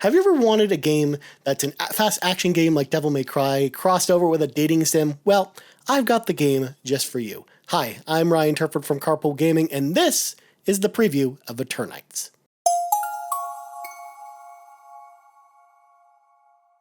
Have you ever wanted a game that's a fast action game like Devil May Cry crossed over with a dating sim? Well, I've got the game just for you. Hi, I'm Ryan Turford from Carpool Gaming, and this is the preview of Eternights.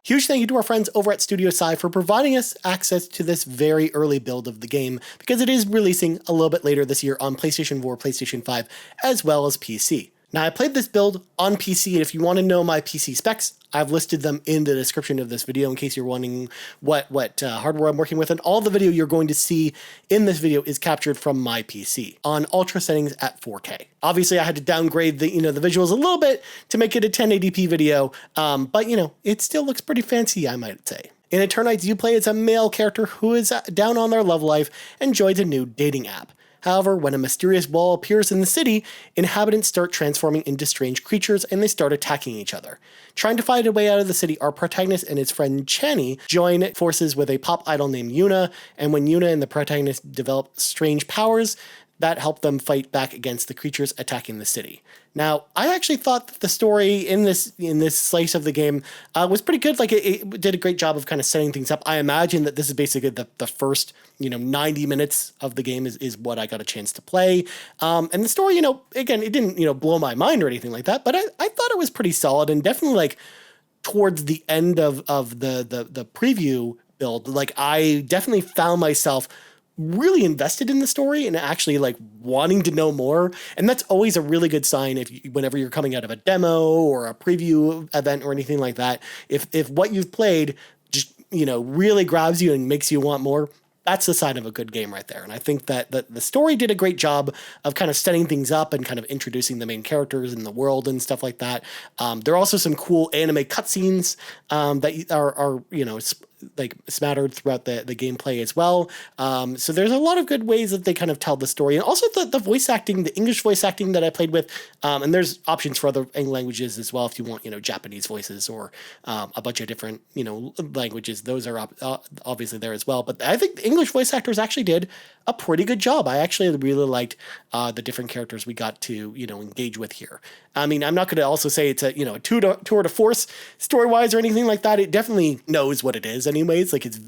Huge thank you to our friends over at Studio Sai for providing us access to this very early build of the game, because it is releasing a little bit later this year on PlayStation 4, PlayStation 5, as well as PC. Now, I played this build on PC, and if you want to know my PC specs, I've listed them in the description of this video in case you're wondering what hardware I'm working with, and all the video you're going to see in this video is captured from my PC on ultra settings at 4K. Obviously, I had to downgrade the visuals a little bit to make it a 1080p video, but it still looks pretty fancy, I might say. In Eternights, you play as a male character who is down on their love life and joins a new dating app. However, when a mysterious wall appears in the city, inhabitants start transforming into strange creatures and they start attacking each other. Trying to find a way out of the city, our protagonist and his friend Chani join forces with a pop idol named Yuna, and when Yuna and the protagonist develop strange powers, that help them fight back against the creatures attacking the city. Now, I actually thought that the story in this slice of the game was pretty good. Like it did a great job of kind of setting things up. I imagine that this is basically the first 90 minutes of the game is what I got a chance to play. And the story, again, it didn't blow my mind or anything like that, but I thought it was pretty solid, and definitely like towards the end of the preview build, like I definitely found myself really invested in the story and actually like wanting to know more. And that's always a really good sign whenever you're coming out of a demo or a preview event or anything like that. If what you've played just, really grabs you and makes you want more, that's the sign of a good game right there. And I think that the story did a great job of kind of setting things up and kind of introducing the main characters in the world and stuff like that. There are also some cool anime cutscenes that are like smattered throughout the gameplay as well. So there's a lot of good ways that they kind of tell the story. And also the voice acting, the English voice acting that I played with, and there's options for other languages as well if you want, Japanese voices or a bunch of different, languages. Those are obviously there as well. But I think the English voice actors actually did a pretty good job. I actually really liked the different characters we got to, engage with here. I mean, I'm not going to also say it's a tour de force story-wise or anything like that. It definitely knows what it is anyways. Like it's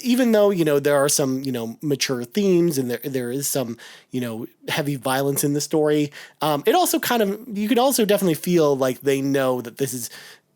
even though, there are some, mature themes and there is some, heavy violence in the story. It also you can also definitely feel like they know that this is,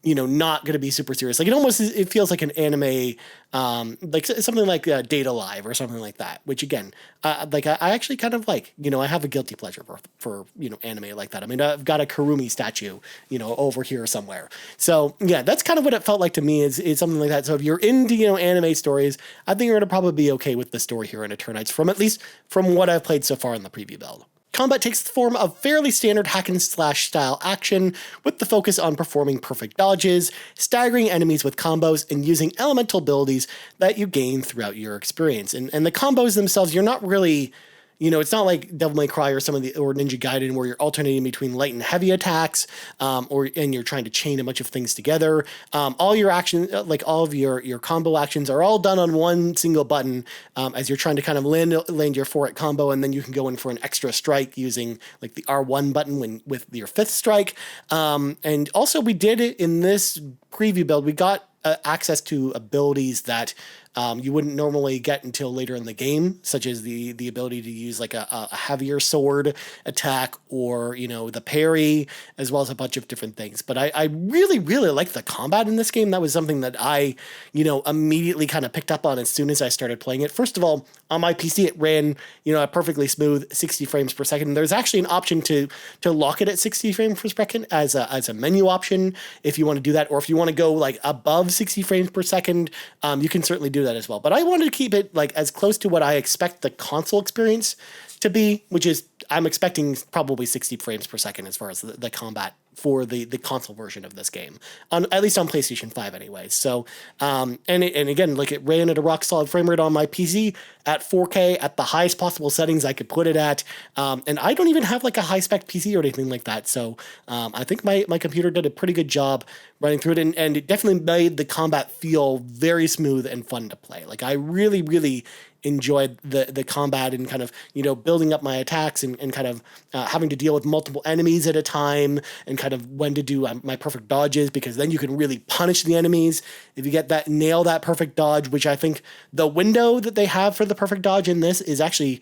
not going to be super serious. Like it feels like an anime, like something like Data Live or something like that, which again, I actually kind of like, I have a guilty pleasure for anime like that. I mean, I've got a Kurumi statue, over here somewhere. So yeah, that's kind of what it felt like to me is something like that. So if you're into, anime stories, I think you're going to probably be okay with the story here in Eternights at least from what I've played so far in the preview build. Combat takes the form of fairly standard hack-and-slash style action, with the focus on performing perfect dodges, staggering enemies with combos, and using elemental abilities that you gain throughout your experience. And the combos themselves, you're not really... it's not like Devil May Cry or or Ninja Gaiden where you're alternating between light and heavy attacks, and you're trying to chain a bunch of things together. All your action, like all of your combo actions, are all done on one single button as you're trying to kind of land your 4-hit combo, and then you can go in for an extra strike using like the R1 button with your 5th strike. And also we did it in this preview build. We got access to abilities that you wouldn't normally get until later in the game, such as the ability to use like a heavier sword attack or, the parry, as well as a bunch of different things. But I really, really liked the combat in this game. That was something that I, immediately kind of picked up on as soon as I started playing it. First of all, on my PC, it ran, a perfectly smooth 60 frames per second. There's actually an option to lock it at 60 frames per second as a menu option if you want to do that, or if you want to go like above 60 frames per second, you can certainly do that as well. But I wanted to keep it like as close to what I expect the console experience to be, which is I'm expecting probably 60 frames per second as far as the combat for the console version of this game, at least on PlayStation 5 anyways. So, and again, like it ran at a rock solid frame rate on my PC at 4K at the highest possible settings I could put it at. And I don't even have like a high spec PC or anything like that. So, I think my computer did a pretty good job running through it, and it definitely made the combat feel very smooth and fun to play. Like I really, really enjoyed the combat and kind of, building up my attacks and kind of having to deal with multiple enemies at a time and kind of when to do my perfect dodges, because then you can really punish the enemies if you nail that perfect dodge, which I think the window that they have for the perfect dodge in this is actually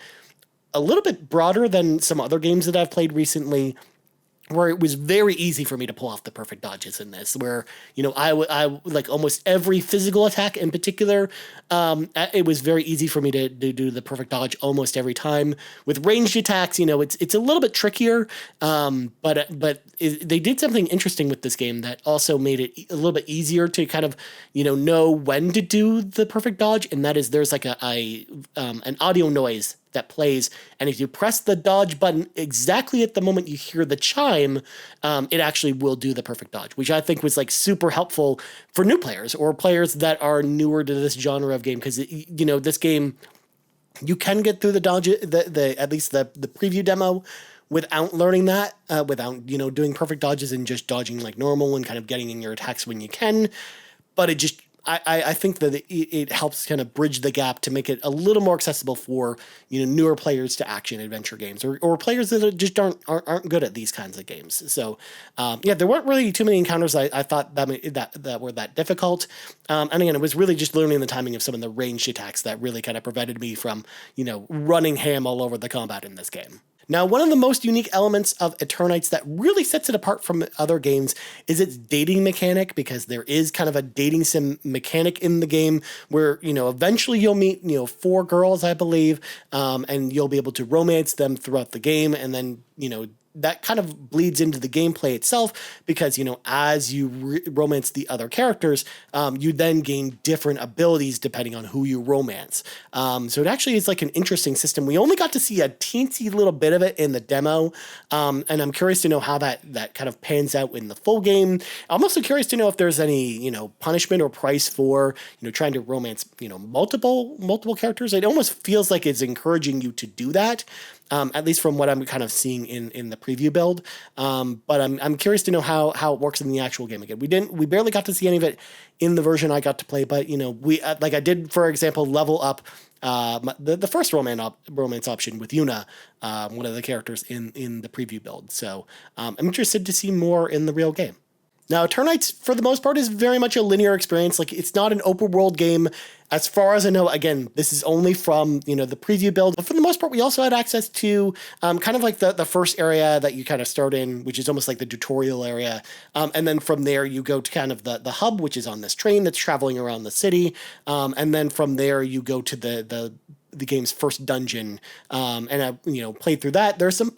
a little bit broader than some other games that I've played recently, where it was very easy for me to pull off the perfect dodges in this, where, I like almost every physical attack in particular, it was very easy for me to do the perfect dodge almost every time. With ranged attacks, it's a little bit trickier, but they did something interesting with this game that also made it a little bit easier to kind of, know when to do the perfect dodge, and that is there's like an audio noise that plays, and if you press the dodge button exactly at the moment you hear the chime, it actually will do the perfect dodge, which I think was like super helpful for new players or players that are newer to this genre of game, because this game, you can get through the dodge, at least the preview demo, without learning that, without doing perfect dodges and just dodging like normal and kind of getting in your attacks when you can, but it just I think that it helps kind of bridge the gap to make it a little more accessible for newer players to action adventure games or players that just aren't good at these kinds of games. So there weren't really too many encounters I thought that were that difficult. And again, it was really just learning the timing of some of the ranged attacks that really kind of prevented me from running ham all over the combat in this game. Now, one of the most unique elements of Eternights that really sets it apart from other games is its dating mechanic, because there is kind of a dating sim mechanic in the game where, eventually you'll meet, 4 girls, I believe, and you'll be able to romance them throughout the game, and then, that kind of bleeds into the gameplay itself, because, as you romance the other characters, you then gain different abilities depending on who you romance. So it actually is like an interesting system. We only got to see a teensy little bit of it in the demo, and I'm curious to know how that kind of pans out in the full game. I'm also curious to know if there's any, punishment or price for, trying to romance, multiple characters. It almost feels like it's encouraging you to do that. At least from what I'm kind of seeing in the preview build. But I'm curious to know how it works in the actual game. Again, we barely got to see any of it in the version I got to play, but we like I did, for example, level up the first romance option with Yuna, one of the characters in the preview build. So I'm interested to see more in the real game. Now, Eternights, for the most part, is very much a linear experience. Like, it's not an open world game. As far as I know, again, this is only from, the preview build. But for the most part, we also had access to kind of like the first area that you kind of start in, which is almost like the tutorial area. And then from there, you go to kind of the hub, which is on this train that's traveling around the city. And then from there, you go to the game's first dungeon, and I played through that. There's some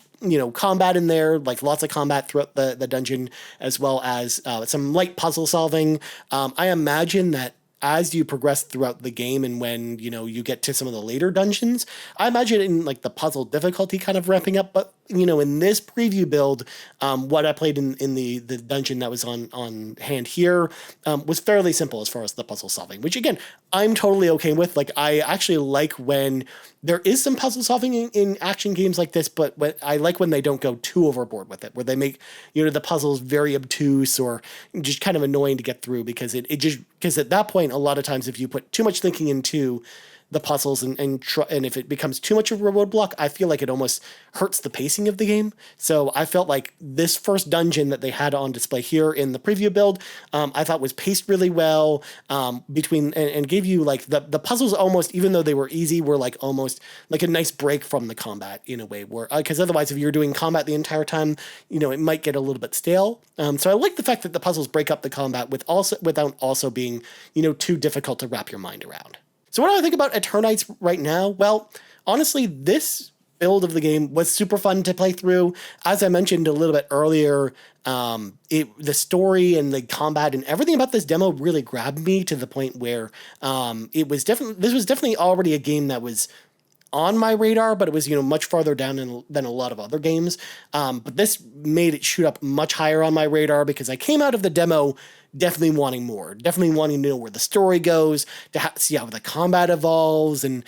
combat in there, like lots of combat throughout the dungeon, as well as some light puzzle solving. I imagine that as you progress throughout the game and when you get to some of the later dungeons, I imagine in like the puzzle difficulty kind of ramping up. But in this preview build, what I played in the dungeon that was on hand here was fairly simple as far as the puzzle solving, which again, I'm totally okay with. Like, I actually like when there is some puzzle solving in action games like this, but I like when they don't go too overboard with it, where they make, the puzzles very obtuse or just kind of annoying to get through, because because at that point, a lot of times if you put too much thinking into the puzzles and if it becomes too much of a roadblock, I feel like it almost hurts the pacing of the game. So I felt like this first dungeon that they had on display here in the preview build, I thought was paced really well, and gave you like the puzzles almost, even though they were easy, were like almost like a nice break from the combat in a way, where because otherwise if you're doing combat the entire time, it might get a little bit stale. So I like the fact that the puzzles break up the combat without also being too difficult to wrap your mind around. So what do I think about Eternights right now? Well, honestly, this build of the game was super fun to play through. As I mentioned a little bit earlier, the story and the combat and everything about this demo really grabbed me to the point where this was definitely already a game that was on my radar, but it was, much farther down than a lot of other games. But this made it shoot up much higher on my radar, because I came out of the demo definitely wanting more, definitely wanting to know where the story goes, to see how the combat evolves, and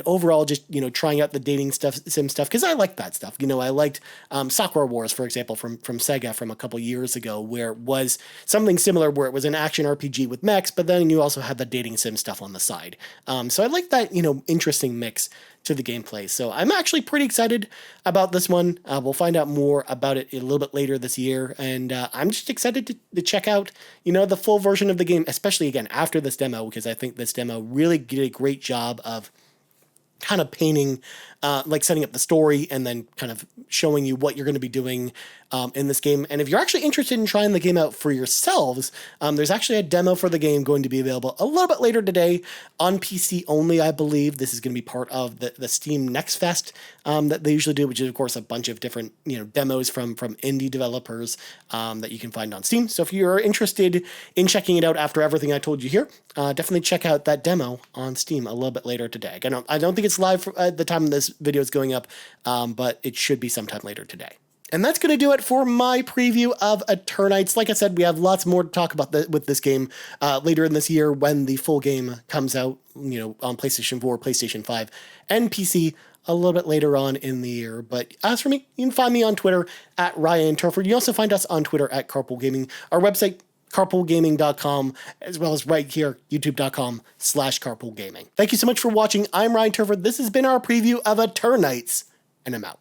overall just, you know, trying out the dating sim stuff, because I like that stuff. You know, I liked Sakura Wars, for example, from Sega from a couple years ago, where it was something similar, where it was an action RPG with mechs, but then you also had the dating sim stuff on the side. So I like that, you know, interesting mix to the gameplay. So I'm actually pretty excited about this one. We'll find out more about it a little bit later this year, and I'm just excited to check out, you know, the full version of the game, especially again after this demo, because I think this demo really did a great job of kind of painting, like setting up the story and then kind of showing you what you're going to be doing in this game. And if you're actually interested in trying the game out for yourselves, there's actually a demo for the game going to be available a little bit later today on PC only, I believe. This is going to be part of the Steam Next Fest that they usually do, which is, of course, a bunch of different, you know, demos from indie developers that you can find on Steam. So if you're interested in checking it out after everything I told you here, definitely check out that demo on Steam a little bit later today. I don't think it's live at the time this video is going up, but it should be sometime later today. And that's going to do it for my preview of Eternights. Like I said, we have lots more to talk about with this game later in this year when the full game comes out, you know, on PlayStation 4, PlayStation 5, and PC a little bit later on in the year. But as for me, you can find me on Twitter at Ryan Turford. You also find us on Twitter at Carpool Gaming. Our website, carpoolgaming.com, as well as right here, youtube.com/carpoolgaming. Thank you so much for watching. I'm Ryan Turford. This has been our preview of Eternights, and I'm out.